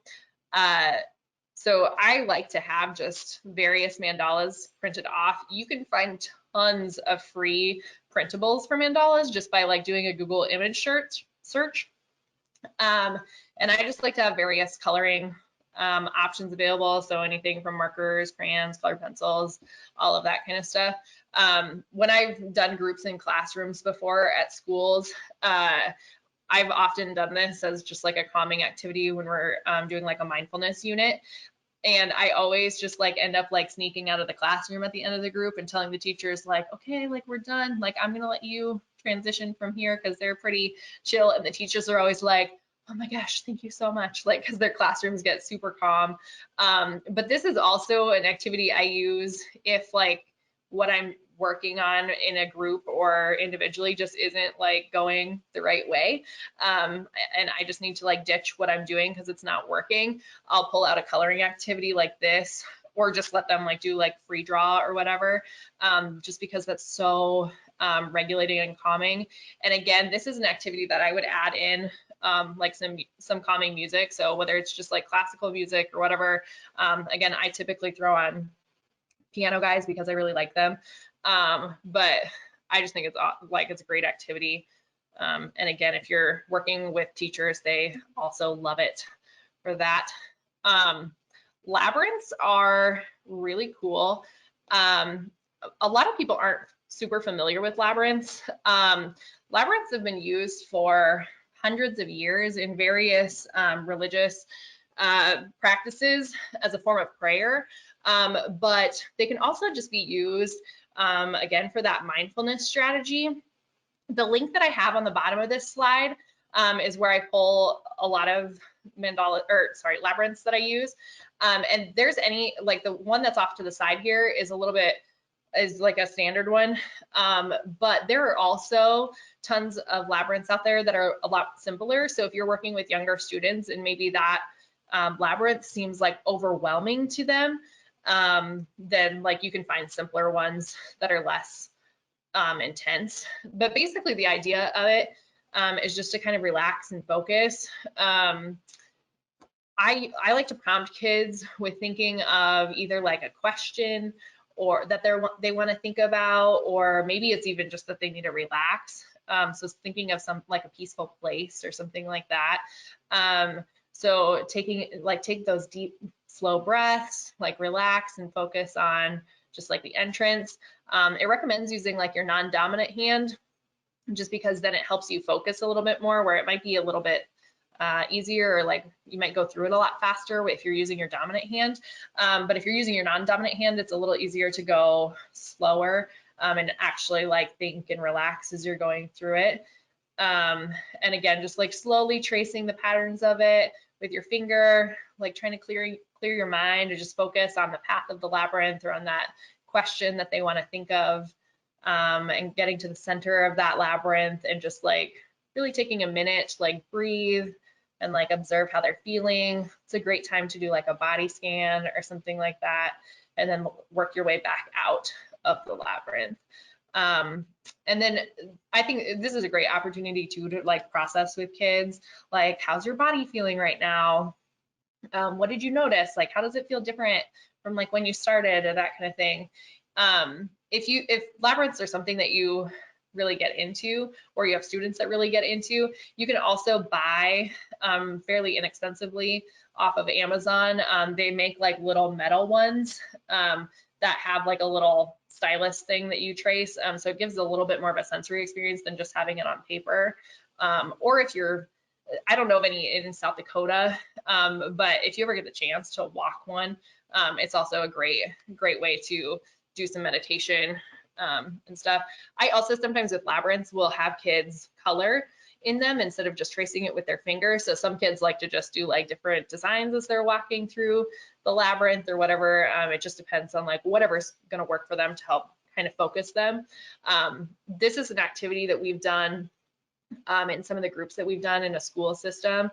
So I like to have just various mandalas printed off. You can find tons of free printables for mandalas just by like doing a Google image search. And I just like to have various coloring options available. So anything from markers, crayons, colored pencils, all of that kind of stuff. When I've done groups in classrooms before at schools, I've often done this as just like a calming activity when we're doing like a mindfulness unit. And I always just like end up like sneaking out of the classroom at the end of the group and telling the teachers like, okay, like we're done. Like I'm gonna let you transition from here because they're pretty chill. And the teachers are always like, oh my gosh, thank you so much. Like, because their classrooms get super calm. But this is also an activity I use if like what I'm working on in a group or individually just isn't like going the right way. And I just need to like ditch what I'm doing because it's not working. I'll pull out a coloring activity like this, or just let them like do like free draw or whatever, just because that's so regulating and calming. And again, this is an activity that I would add in like some calming music. So whether it's just like classical music or whatever, again, I typically throw on piano guys because I really like them. But I just think it's a great activity. And again, if you're working with teachers, they also love it for that. Labyrinths are really cool. A lot of people aren't super familiar with labyrinths. Labyrinths have been used for hundreds of years in various religious practices as a form of prayer, but they can also just be used again for that mindfulness strategy. The link that I have on the bottom of this slide is where I pull a lot of labyrinths that I use. And there's like the one that's off to the side here is like a standard one. But there are also tons of labyrinths out there that are a lot simpler. So if you're working with younger students and maybe that labyrinth seems like overwhelming to them, then like you can find simpler ones that are less intense. But basically the idea of it is just to kind of relax and focus. I like to prompt kids with thinking of either like a question or that they want to think about, or maybe it's even just that they need to relax. So thinking of some like a peaceful place or something like that. So take those deep, slow breaths, like relax and focus on just like the entrance. It recommends using like your non-dominant hand, just because then it helps you focus a little bit more, where it might be a little bit easier, or like you might go through it a lot faster if you're using your dominant hand. But if you're using your non-dominant hand, it's a little easier to go slower and actually like think and relax as you're going through it. And again, just like slowly tracing the patterns of it with your finger, like trying to clear your mind, or just focus on the path of the labyrinth or on that question that they want to think of, and getting to the center of that labyrinth and just like really taking a minute to like breathe and like observe how they're feeling. It's a great time to do like a body scan or something like that, and then work your way back out of the labyrinth. And then I think this is a great opportunity too to like process with kids, like how's your body feeling right now? What did you notice? Like how does it feel different from like when you started, or that kind of thing. If labyrinths are something that you really get into, or you have students that really get into, you can also buy fairly inexpensively off of Amazon. They make like little metal ones that have like a little stylus thing that you trace. So it gives a little bit more of a sensory experience than just having it on paper. Or if I don't know of any in South Dakota, but if you ever get the chance to walk one, it's also a great way to do some meditation and stuff. I also sometimes with labyrinths will have kids color in them instead of just tracing it with their finger. So some kids like to just do like different designs as they're walking through the labyrinth or whatever. It just depends on like whatever's going to work for them to help kind of focus them. This is an activity that we've done in some of the groups that we've done in a school system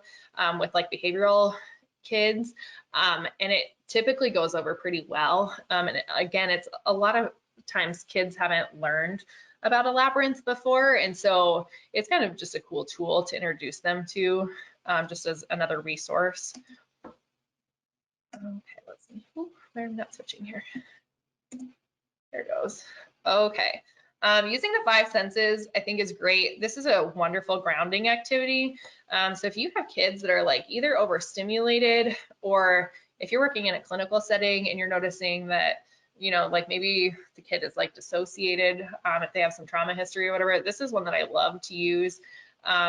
with like behavioral kids. And it typically goes over pretty well. And again, it's a lot of times kids haven't learned about a labyrinth before. And so it's kind of just a cool tool to introduce them to just as another resource. Okay, let's see. Ooh, I'm not switching here. There it goes. Okay. Using the 5 senses, I think is great. This is a wonderful grounding activity. So if you have kids that are like either overstimulated, or if you're working in a clinical setting and you're noticing that, you know, like maybe the kid is like dissociated, if they have some trauma history or whatever, this is one that I love to use.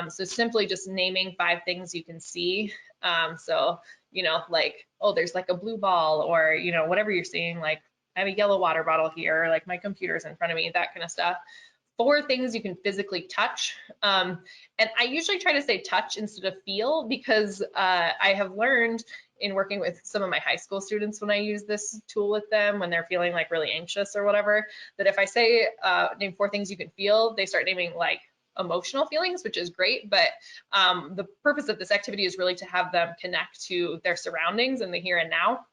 So simply just naming 5 things you can see. So, you know, like, oh, there's like a blue ball, or, you know, whatever you're seeing, like I have a yellow water bottle here, like my computer's in front of me, that kind of stuff. 4 things you can physically touch. And I usually try to say touch instead of feel, because I have learned in working with some of my high school students when I use this tool with them when they're feeling like really anxious or whatever, that if I say name 4 things you can feel, they start naming like emotional feelings, which is great. But the purpose of this activity is really to have them connect to their surroundings and the here and now.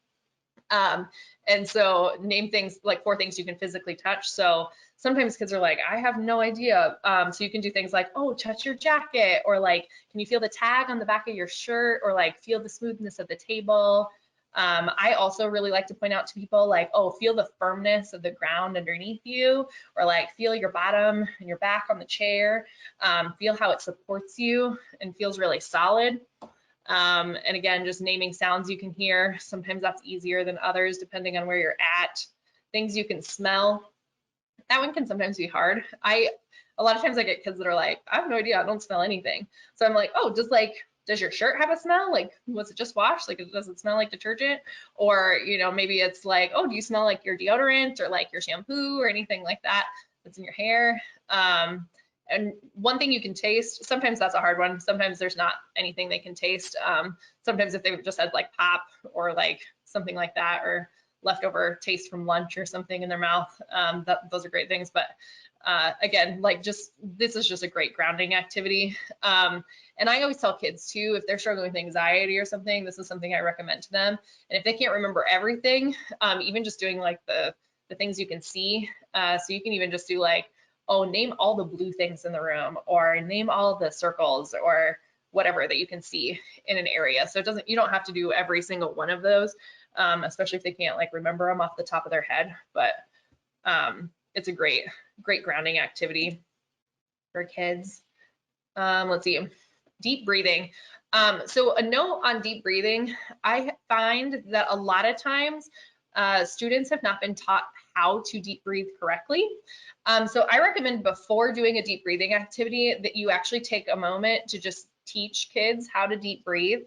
And so name things like 4 things you can physically touch. So sometimes kids are like, I have no idea. So you can do things like, oh, touch your jacket, or like, can you feel the tag on the back of your shirt, or like feel the smoothness of the table. I also really like to point out to people like, oh, feel the firmness of the ground underneath you, or like feel your bottom and your back on the chair. Feel how it supports you and feels really solid. And again, just naming sounds you can hear. Sometimes that's easier than others, depending on where you're at. Things you can smell. That one can sometimes be hard. A lot of times I get kids that are like, I have no idea, I don't smell anything. So I'm like, oh, does your shirt have a smell? Like, was it just washed? Like, does it smell like detergent? Or, you know, maybe it's like, oh, do you smell like your deodorant, or like your shampoo, or anything like that that's in your hair? And one thing you can taste, sometimes that's a hard one. Sometimes there's not anything they can taste. Sometimes if they've just had like pop or like something like that, or leftover taste from lunch or something in their mouth, those are great things. But again, like this is just a great grounding activity. And I always tell kids too, if they're struggling with anxiety or something, this is something I recommend to them. And if they can't remember everything, even just doing like the things you can see. So you can even just do like, oh, name all the blue things in the room, or name all the circles, or whatever that you can see in an area. So you don't have to do every single one of those, especially if they can't like remember them off the top of their head. But it's a great grounding activity for kids. Let's see, deep breathing. So a note on deep breathing, I find that a lot of times students have not been taught how to deep breathe correctly. So I recommend before doing a deep breathing activity that you actually take a moment to just teach kids how to deep breathe.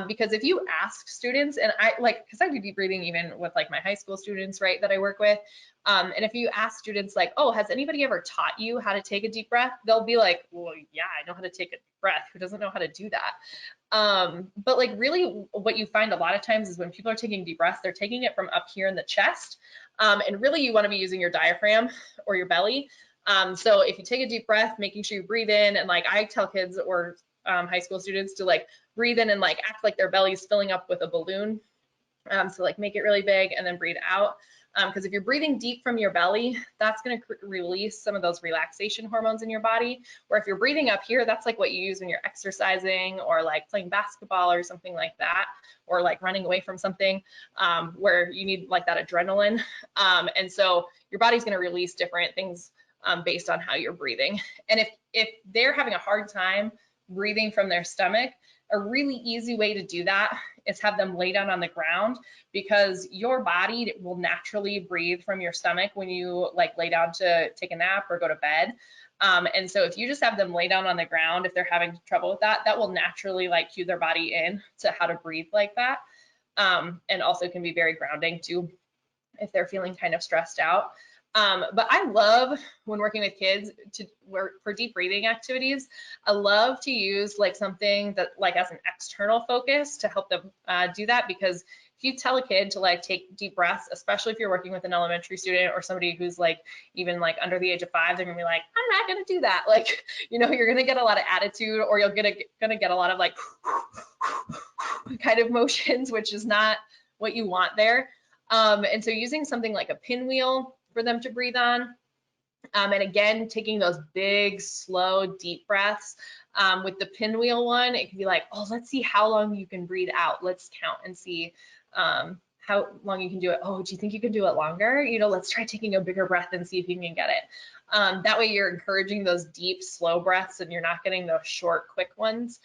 Because if you ask students, and because I do deep breathing even with like my high school students, right, that I work with. And if you ask students like, oh, has anybody ever taught you how to take a deep breath? They'll be like, well, yeah, I know how to take a deep breath. Who doesn't know how to do that? But like really what you find a lot of times is when people are taking deep breaths, they're taking it from up here in the chest. And really you want to be using your diaphragm or your belly. So if you take a deep breath, making sure you breathe in, and like I tell kids or high school students to like breathe in and like act like their belly's filling up with a balloon. So like make it really big and then breathe out. Because if you're breathing deep from your belly, that's going to release some of those relaxation hormones in your body. Where if you're breathing up here, that's like what you use when you're exercising or like playing basketball or something like that, or like running away from something, where you need like that adrenaline. And so your body's going to release different things based on how you're breathing. And if they're having a hard time breathing from their stomach, a really easy way to do that is have them lay down on the ground, because your body will naturally breathe from your stomach when you like lay down to take a nap or go to bed. And so if you just have them lay down on the ground, if they're having trouble with that, that will naturally like cue their body in to how to breathe like that. And also can be very grounding too if they're feeling kind of stressed out. But I love when working with kids to work for deep breathing activities. I love to use like something that like as an external focus to help them do that, because if you tell a kid to like take deep breaths, especially if you're working with an elementary student or somebody who's like even like under the age of 5, they're gonna be like, I'm not gonna do that. Like, you know, you're gonna get a lot of attitude, or you're gonna get a lot of like kind of motions, which is not what you want there. And so using something like a pinwheel for them to breathe on. And again, taking those big, slow, deep breaths. With the pinwheel one, it can be like, oh, let's see how long you can breathe out. Let's count and see how long you can do it. Oh, do you think you can do it longer? You know, let's try taking a bigger breath and see if you can get it. That way you're encouraging those deep, slow breaths and you're not getting those short, quick ones.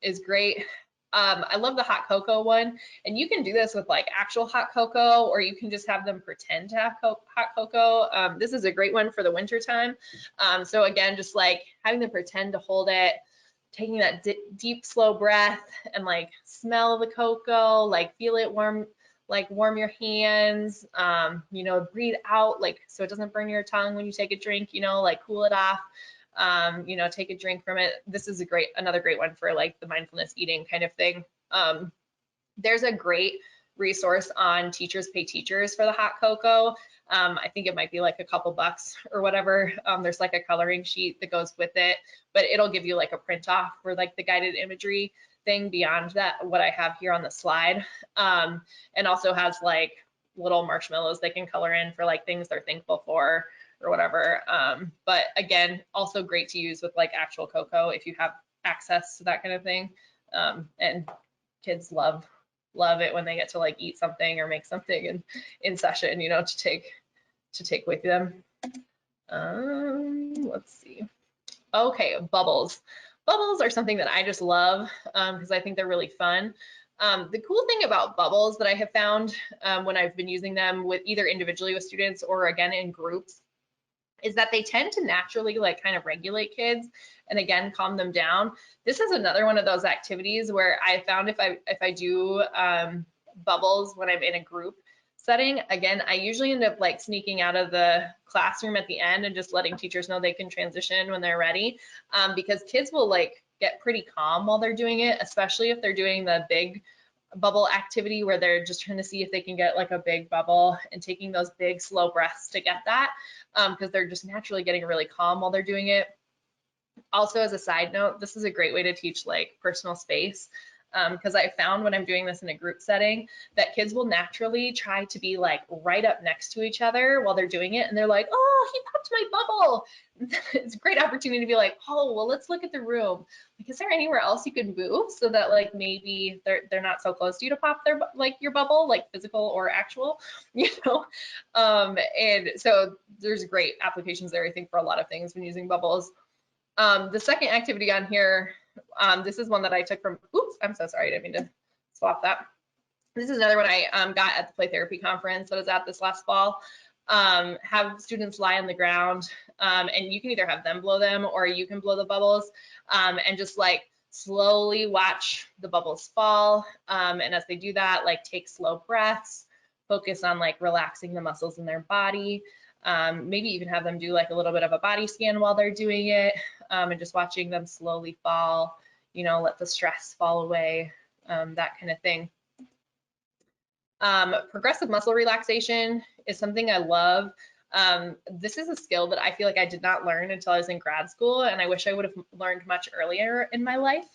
Is great. I love the hot cocoa one, and you can do this with like actual hot cocoa, or you can just have them pretend to have hot cocoa. This is a great one for the winter time. So again, just like having them pretend to hold it, taking that deep, slow breath and like smell the cocoa, like feel it warm, like warm your hands, you know, breathe out, like, so it doesn't burn your tongue when you take a drink, you know, like cool it off. You know, take a drink from it. This is another great one for like the mindfulness eating kind of thing. There's a great resource on Teachers Pay Teachers for the hot cocoa. I think it might be like a couple bucks or whatever. There's like a coloring sheet that goes with it, but it'll give you like a print off for like the guided imagery thing beyond that, what I have here on the slide. And also has like little marshmallows they can color in for like things they're thankful for or whatever. But again, also great to use with like actual cocoa if you have access to that kind of thing. And kids love it when they get to like eat something or make something in session, you know, to take with them. Let's see. Okay, bubbles. Bubbles are something that I just love because I think they're really fun. The cool thing about bubbles that I have found when I've been using them with either individually with students or again in groups is that they tend to naturally like kind of regulate kids and again calm them down. This is another one of those activities where I found if I do bubbles when I'm in a group setting, again, I usually end up like sneaking out of the classroom at the end and just letting teachers know they can transition when they're ready, because kids will like get pretty calm while they're doing it, especially if they're doing the big bubble activity where they're just trying to see if they can get like a big bubble and taking those big slow breaths to get that, because they're just naturally getting really calm while they're doing it. Also, as a side note, this is a great way to teach like personal space, because I found when I'm doing this in a group setting that kids will naturally try to be like right up next to each other while they're doing it, and they're like, oh, he popped my bubble. It's a great opportunity to be like, oh, well, let's look at the room. Like, is there anywhere else you can move so that like maybe they're not so close to you to pop their like your bubble, like physical or actual, you know? And so there's great applications there, I think, for a lot of things when using bubbles. The second activity on here, this is one that I took from, oops, I'm so sorry, I didn't mean to swap that. This is another one I got at the play therapy conference that was at this last fall. Have students lie on the ground, and you can either have them blow them or you can blow the bubbles, and just like slowly watch the bubbles fall. And as they do that, like take slow breaths, focus on like relaxing the muscles in their body. Maybe even have them do like a little bit of a body scan while they're doing it, and just watching them slowly fall, you know, let the stress fall away, that kind of thing. Progressive muscle relaxation is something I love. This is a skill that I feel like I did not learn until I was in grad school, and I wish I would have learned much earlier in my life.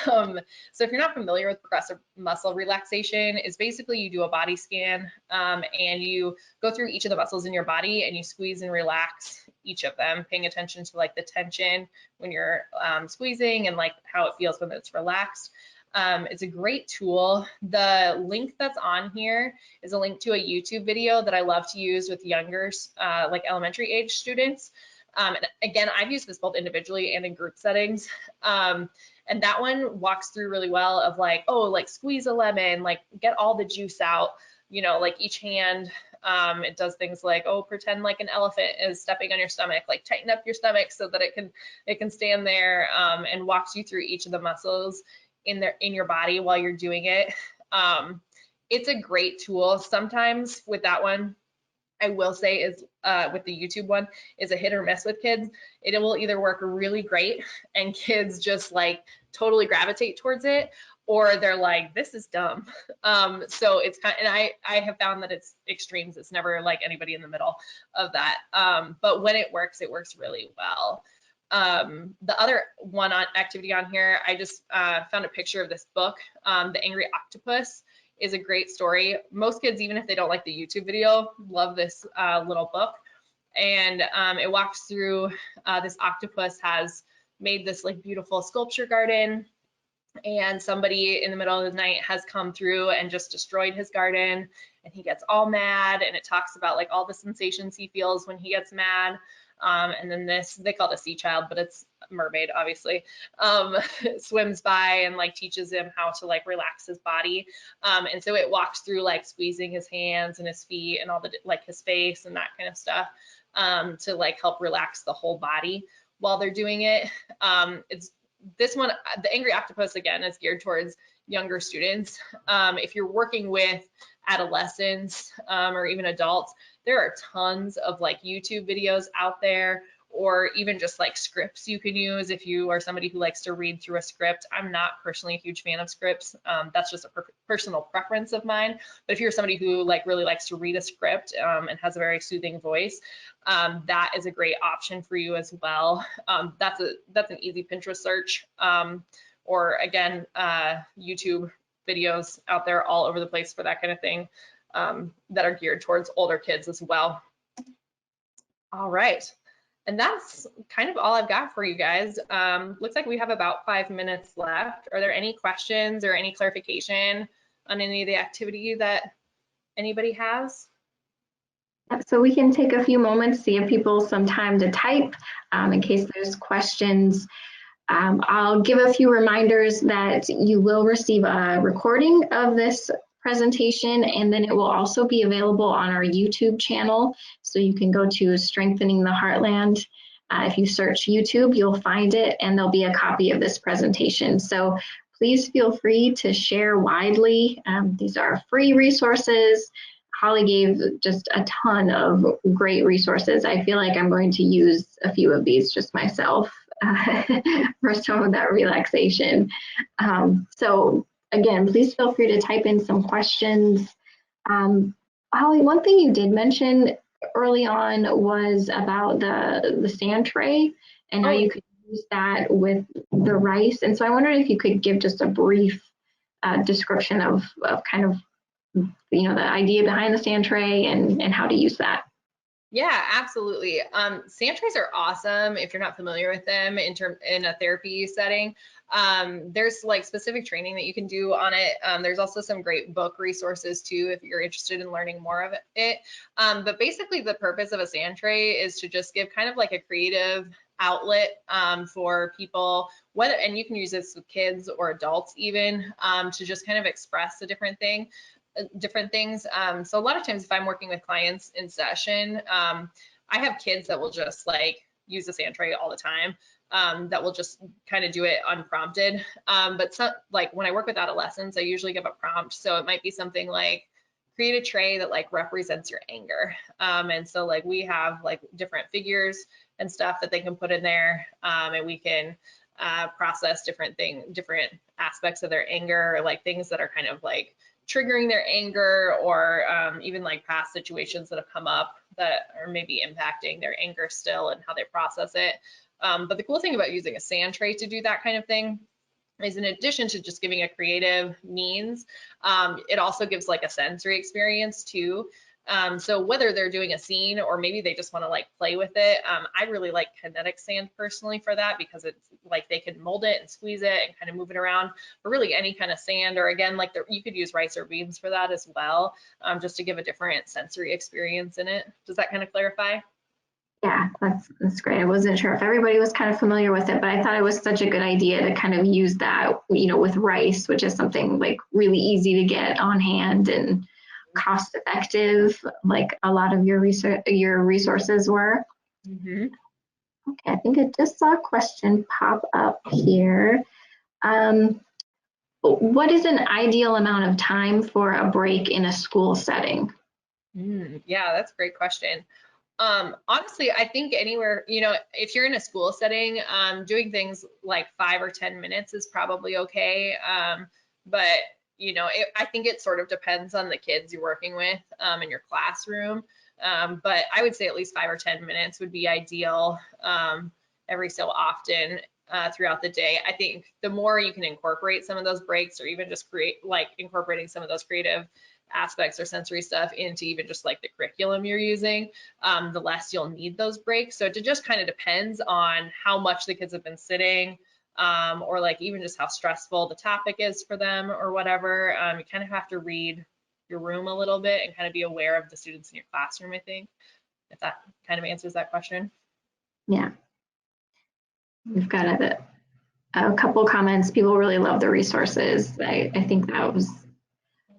So if you're not familiar with progressive muscle relaxation, it's basically you do a body scan, and you go through each of the muscles in your body and you squeeze and relax each of them, paying attention to like the tension when you're squeezing and like how it feels when it's relaxed. It's a great tool. The link that's on here is a link to a YouTube video that I love to use with younger, like elementary age students. And again, I've used this both individually and in group settings. And that one walks through really well of like, oh, like squeeze a lemon, like get all the juice out, you know, like each hand. It does things like, oh, pretend like an elephant is stepping on your stomach, like tighten up your stomach so that it can stand there, and walks you through each of the muscles in your body while you're doing it. It's a great tool. Sometimes with that one, I will say is with the YouTube one is a hit or miss with kids. It will either work really great and kids just like totally gravitate towards it, or they're like, this is dumb. So it's kind of, and I have found that it's extremes. It's never like anybody in the middle of that. But when it works really well. The other one on activity on here, I just found a picture of this book, The Angry Octopus. Is a great story. Most kids, even if they don't like the YouTube video, love this little book. And it walks through this octopus has made this like beautiful sculpture garden, and somebody in the middle of the night has come through and just destroyed his garden, and he gets all mad, and it talks about like all the sensations he feels when he gets mad. And then this, they call it a sea child, but it's a mermaid, obviously, swims by and like teaches him how to like relax his body. And so it walks through like squeezing his hands and his feet and all the like his face and that kind of stuff to like help relax the whole body while they're doing it. It's this one, the Angry Octopus, again, is geared towards younger students. If you're working with adolescents or even adults, there are tons of like YouTube videos out there, or even just like scripts you can use if you are somebody who likes to read through a script. I'm not personally a huge fan of scripts. That's just a personal preference of mine. But if you're somebody who like really likes to read a script and has a very soothing voice, that is a great option for you as well. That's an easy Pinterest search, or again, YouTube videos out there all over the place for that kind of thing, that are geared towards older kids as well. All right. And that's kind of all I've got for you guys. Looks like we have about 5 minutes left. Are there any questions or any clarification on any of the activity that anybody has? So we can take a few moments to give people some time to type in case there's questions. I'll give a few reminders that you will receive a recording of this presentation, and then it will also be available on our YouTube channel. So you can go to Strengthening the Heartland. If you search YouTube, you'll find it, and there'll be a copy of this presentation. So please feel free to share widely. These are free resources. Holly gave just a ton of great resources. I feel like I'm going to use a few of these just myself for some of that relaxation. So again, please feel free to type in some questions. Holly, one thing you did mention early on was about the sand tray and how you could use that with the rice. And so I wondered if you could give just a brief description of kind of, you know, the idea behind the sand tray and how to use that. Yeah, absolutely. Sand trays are awesome if you're not familiar with them in a therapy setting. There's like specific training that you can do on it. There's also some great book resources too if you're interested in learning more of it. But basically the purpose of a sand tray is to just give kind of like a creative outlet for people, whether, and you can use this with kids or adults even, to just kind of express a different things. So a lot of times if I'm working with clients in session, I have kids that will just like use the sand tray all the time, that will just kind of do it unprompted. But some, like when I work with adolescents, I usually give a prompt. So it might be something like create a tray that like represents your anger. And so like we have like different figures and stuff that they can put in there, and we can process different aspects of their anger, like things that are kind of like triggering their anger, or even like past situations that have come up that are maybe impacting their anger still and how they process it. But the cool thing about using a sand tray to do that kind of thing is, in addition to just giving a creative means, it also gives like a sensory experience too. So whether they're doing a scene or maybe they just want to like play with it, I really like kinetic sand personally for that, because it's like they can mold it and squeeze it and kind of move it around. But really any kind of sand, or again, like you could use rice or beans for that as well, just to give a different sensory experience in it. Does that kind of clarify? Yeah, that's great. I wasn't sure if everybody was kind of familiar with it, but I thought it was such a good idea to kind of use that, you know, with rice, which is something like really easy to get on hand and cost effective, like a lot of your resources were. Mm-hmm. Okay, I think I just saw a question pop up here. What is an ideal amount of time for a break in a school setting? Yeah, that's a great question. Honestly, I think anywhere, if you're in a school setting, doing things like 5 or 10 minutes is probably okay. But I think it sort of depends on the kids you're working with in your classroom. But I would say at least 5 or 10 minutes would be ideal every so often throughout the day. I think the more you can incorporate some of those breaks, or even just incorporating some of those creative aspects or sensory stuff into even just like the curriculum you're using, the less you'll need those breaks. So it just kind of depends on how much the kids have been sitting, or like even just how stressful the topic is for them or whatever. You kind of have to read your room a little bit and kind of be aware of the students in your classroom, I think, if that kind of answers that question. Yeah, we've got a couple comments. People really love the resources. I think that was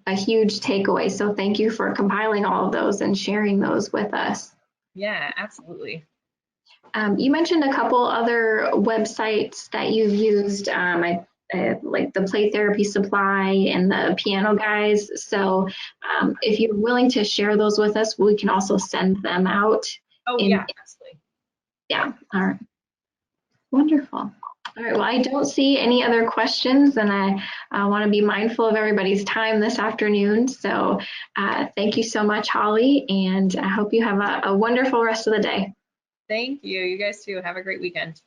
a huge takeaway. So thank you for compiling all of those and sharing those with us. Yeah, absolutely. You mentioned a couple other websites that you've used, like the Play Therapy Supply and the Piano Guys. So if you're willing to share those with us, we can also send them out. Oh, yeah, absolutely. Yeah, all right. Wonderful. All right, well, I don't see any other questions, and I want to be mindful of everybody's time this afternoon. So thank you so much, Holly, and I hope you have a wonderful rest of the day. Thank you. You guys too. Have a great weekend.